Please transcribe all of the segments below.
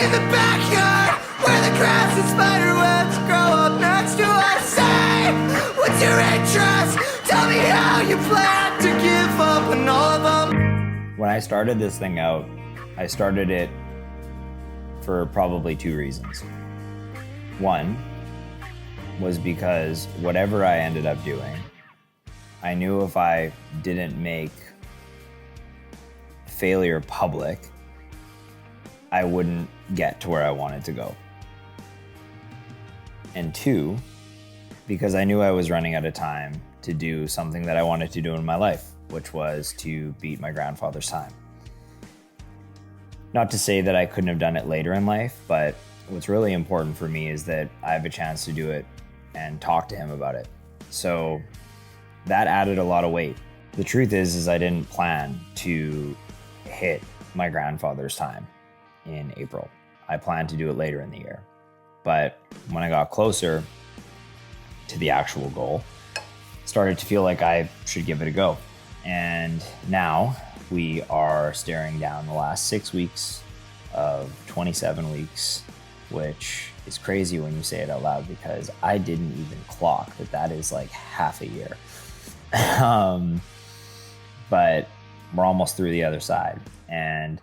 in the backyard where the grass and spider webs grow up next to us. Say, what's your interest? Tell me how you plan to give up on all of them. When I started this thing out, I started it for probably two reasons. One was because whatever I ended up doing, I knew if I didn't make failure public, I wouldn't get to where I wanted to go. And two, because I knew I was running out of time to do something that I wanted to do in my life, which was to beat my grandfather's time. Not to say that I couldn't have done it later in life, but what's really important for me is that I have a chance to do it and talk to him about it. So that added a lot of weight. The truth is I didn't plan to hit my grandfather's time in April. I planned to do it later in the year. But when I got closer to the actual goal, started to feel like I should give it a go. And now we are staring down the last 6 weeks of 27 weeks, which is crazy when you say it out loud because I didn't even clock that is like half a year. But we're almost through the other side, and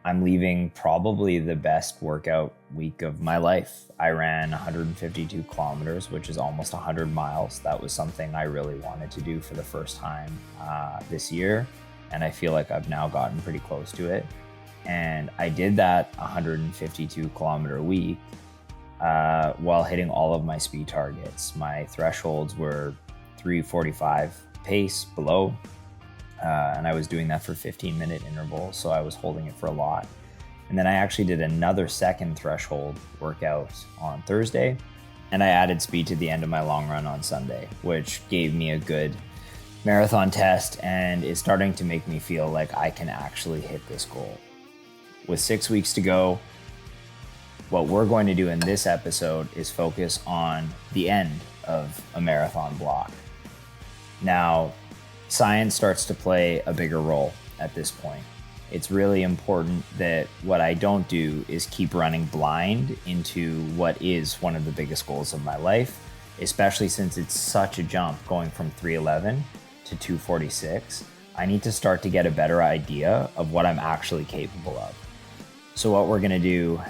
I'm leaving probably the best workout week of my life. I ran 152 kilometers, which is almost 100 miles. That was something I really wanted to do for the first time this year, and I feel like I've now gotten pretty close to it. And I did that 152 kilometer week while hitting all of my speed targets. My thresholds were 3:45 pace below, and I was doing that for 15-minute intervals, so I was holding it for a lot. And then I actually did another second threshold workout on Thursday, and I added speed to the end of my long run on Sunday, which gave me a good marathon test and is starting to make me feel like I can actually hit this goal. With 6 weeks to go, what we're going to do in this episode is focus on the end of a marathon block. Now, science starts to play a bigger role at this point. It's really important that what I don't do is keep running blind into what is one of the biggest goals of my life, especially since it's such a jump going from 311 to 246. I need to start to get a better idea of what I'm actually capable of. So what we're gonna do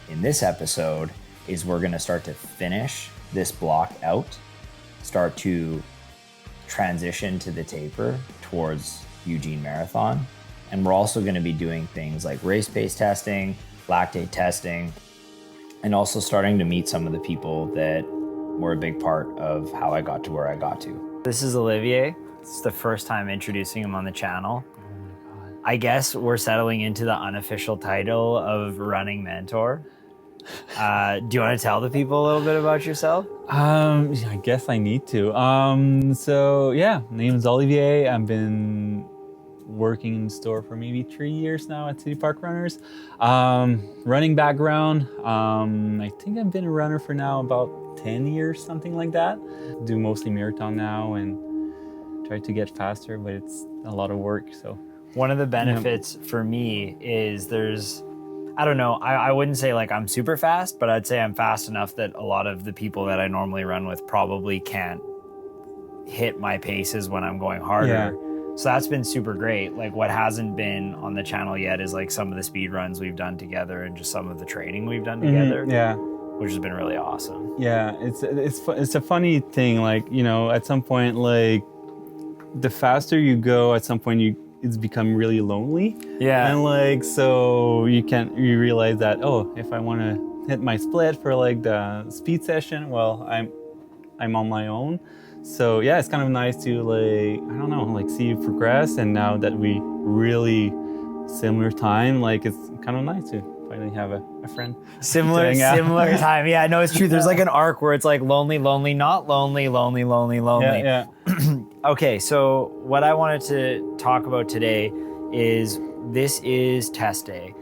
in this episode is we're gonna start to finish this block out, start to transition to the taper towards Eugene Marathon. And we're also gonna be doing things like race pace testing, lactate testing, and also starting to meet some of the people that were a big part of how I got to where I got to. This is Olivier. It's the first time introducing him on the channel. I guess we're settling into the unofficial title of running mentor. Do you want to tell the people a little bit about yourself? I guess I need to. So yeah, name is Olivier. I've been working in the store for maybe 3 years now at City Park Runners. Running background. I think I've been a runner for now about 10 years, something like that. Do mostly marathon now and try to get faster, but it's a lot of work, so. One of the benefits for me is I don't know, I wouldn't say like I'm super fast, but I'd say I'm fast enough that a lot of the people that I normally run with probably can't hit my paces when I'm going harder. Yeah. So that's been super great. Like what hasn't been on the channel yet is like some of the speed runs we've done together and just some of the training we've done together. Yeah. Which has been really awesome. Yeah, it's a funny thing, like, you know, at some point, like the faster you go, at some point it's become really lonely. Yeah. And like, so you realize that, oh, if I want to hit my split for like the speed session, well, I'm on my own. So yeah, it's kind of nice to like, I don't know, like see you progress. And now that we really similar time, like it's kind of nice to finally have a friend. Similar time. Yeah, no, it's true. There's like an arc where it's like lonely, lonely, not lonely, lonely, lonely, lonely. Yeah. Okay, so what I wanted to talk about today is this is test day.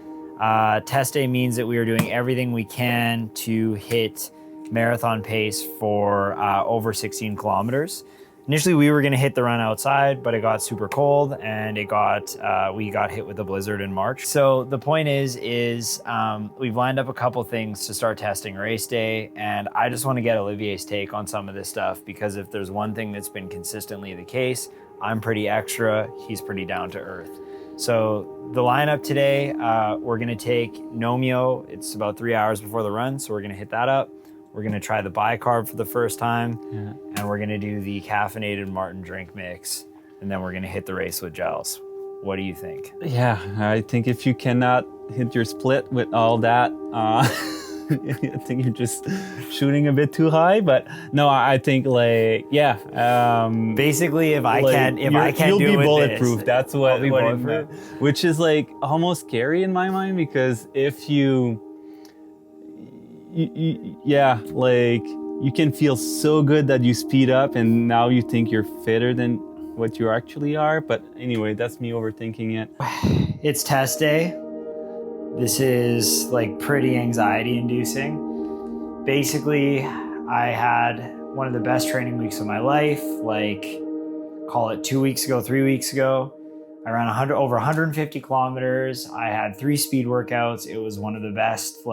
Test day means that we are doing everything we can to hit marathon pace for over 16 kilometers. Initially, we were gonna hit the run outside, but it got super cold and we got hit with a blizzard in March. So the point is we've lined up a couple things to start testing race day, and I just wanna get Olivier's take on some of this stuff, because if there's one thing that's been consistently the case, I'm pretty extra, he's pretty down to earth. So the lineup today, we're gonna take Nomio. It's about 3 hours before the run, so we're gonna hit that up. We're gonna try the bicarb for the first time, and we're gonna do the caffeinated Martin drink mix, and then we're gonna hit the race with gels. What do you think? Yeah, I think if you cannot hit your split with all that, I think you're just shooting a bit too high. But no, I think basically, if I can't you'll do be it with bulletproof. this, That's what I'll be it bulletproof. meant. Which is like almost scary in my mind, because if you can feel so good that you speed up and now you think you're fitter than what you actually are. But anyway, that's me overthinking it. It's test day. This is like pretty anxiety inducing. Basically, I had one of the best training weeks of my life, like call it 2 weeks ago, 3 weeks ago. I ran over 150 kilometers. I had 3 speed workouts. It was one of the best,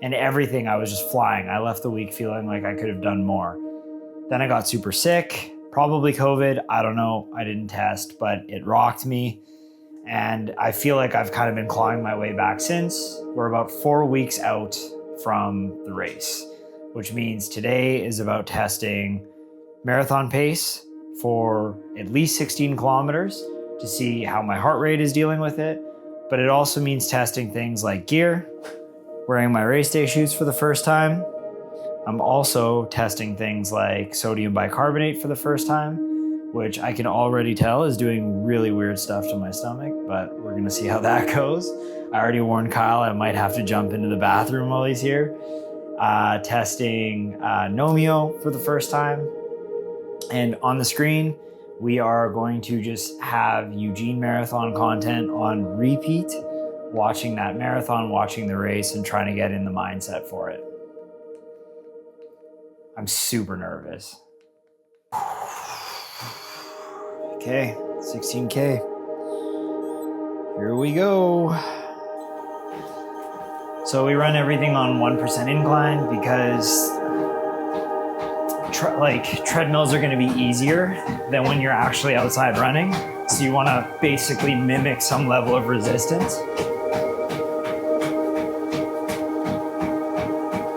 and everything, I was just flying. I left the week feeling like I could have done more. Then I got super sick, probably COVID. I don't know, I didn't test, but it rocked me. And I feel like I've kind of been clawing my way back since. We're about 4 weeks out from the race, which means today is about testing marathon pace for at least 16 kilometers to see how my heart rate is dealing with it. But it also means testing things like gear, wearing my race day shoes for the first time. I'm also testing things like sodium bicarbonate for the first time, which I can already tell is doing really weird stuff to my stomach, but we're gonna see how that goes. I already warned Kyle I might have to jump into the bathroom while he's here. Testing Nomio for the first time. And on the screen, we are going to just have Eugene marathon content on repeat, watching that marathon, watching the race, and trying to get in the mindset for it. I'm super nervous. Okay, 16K. Here we go. So we run everything on 1% incline because treadmills are gonna be easier than when you're actually outside running. So you wanna basically mimic some level of resistance.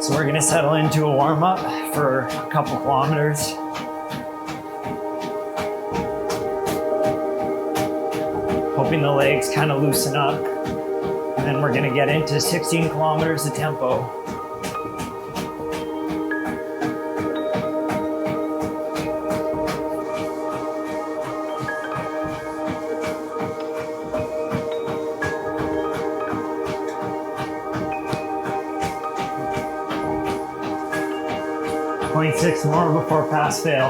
So we're gonna settle into a warm up for a couple kilometers. Hoping the legs kind of loosen up. And then we're gonna get into 16 kilometers of tempo. .6 more before pass fail.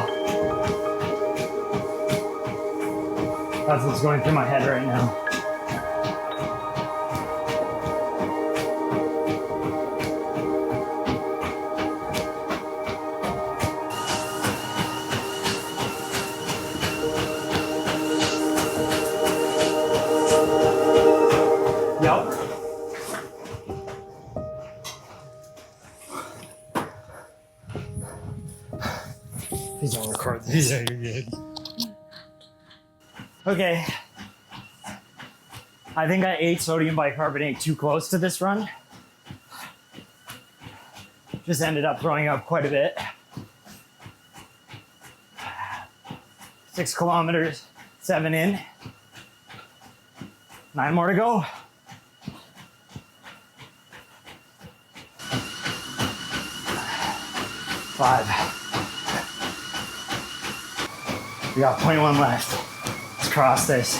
That's what's going through my head right now. Yep. Please don't record these. Yeah, you're good. Okay. I think I ate sodium bicarbonate too close to this run. Just ended up throwing up quite a bit. 6 kilometers, 7 in. 9 more to go. 5. We got 0.1 left. Let's cross this.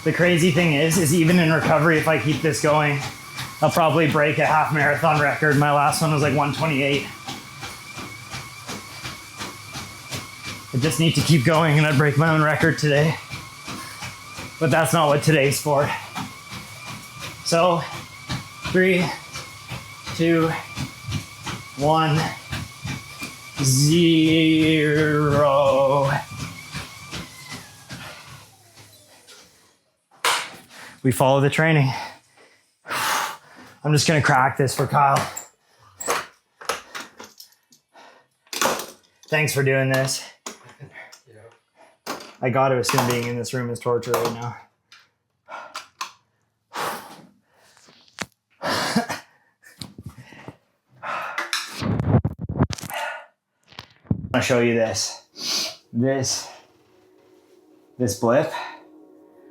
The crazy thing is even in recovery, if I keep this going, I'll probably break a half marathon record. My last one was like 1:28. I just need to keep going and I'd break my own record today. But that's not what today's for. So, 3, 2, 1, 0. We follow the training. I'm just gonna crack this for Kyle. Thanks for doing this. I gotta assume being in this room is torture right now. I'll show you this. This blip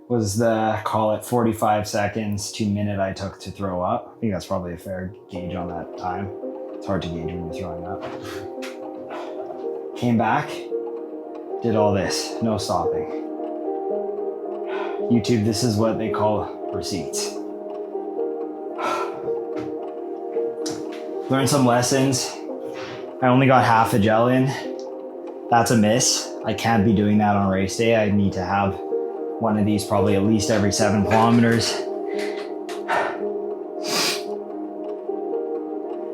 was the, call it 45 seconds to minute I took to throw up. I think that's probably a fair gauge on that time. It's hard to gauge when you're throwing up. Came back, did all this, no stopping. YouTube, this is what they call receipts. Learned some lessons. I only got half a gel in. That's a miss. I can't be doing that on race day. I need to have one of these probably at least every 7 kilometers.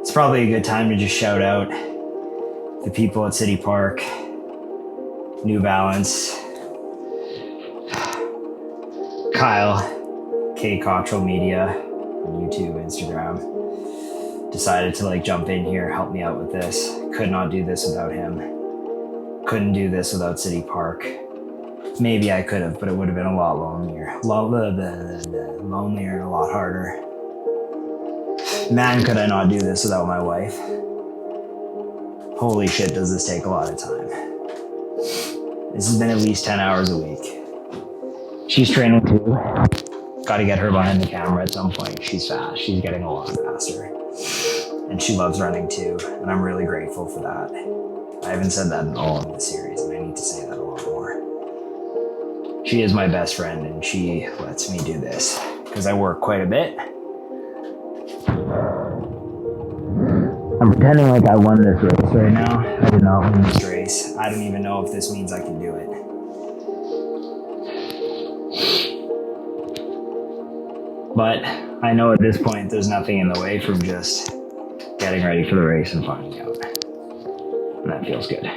It's probably a good time to just shout out the people at City Park, New Balance, Kyle, K Cottrell Media, on YouTube, Instagram. Decided to jump in here, help me out with this. Could not do this without him. Couldn't do this without City Park. Maybe I could have, but it would have been a lot lonelier. Lonelier and a lot harder. Man, could I not do this without my wife. Holy shit, does this take a lot of time. This has been at least 10 hours a week. She's training too. Got to get her behind the camera at some point. She's fast. She's getting a lot faster. And she loves running too, and I'm really grateful for that. I haven't said that at all in this series, and I need to say that a lot more. She is my best friend, and she lets me do this, because I work quite a bit. I'm pretending like I won this race right now. I did not win this race. I don't even know if this means I can do it. But I know at this point there's nothing in the way from just getting ready for the race and finding out. And that feels good.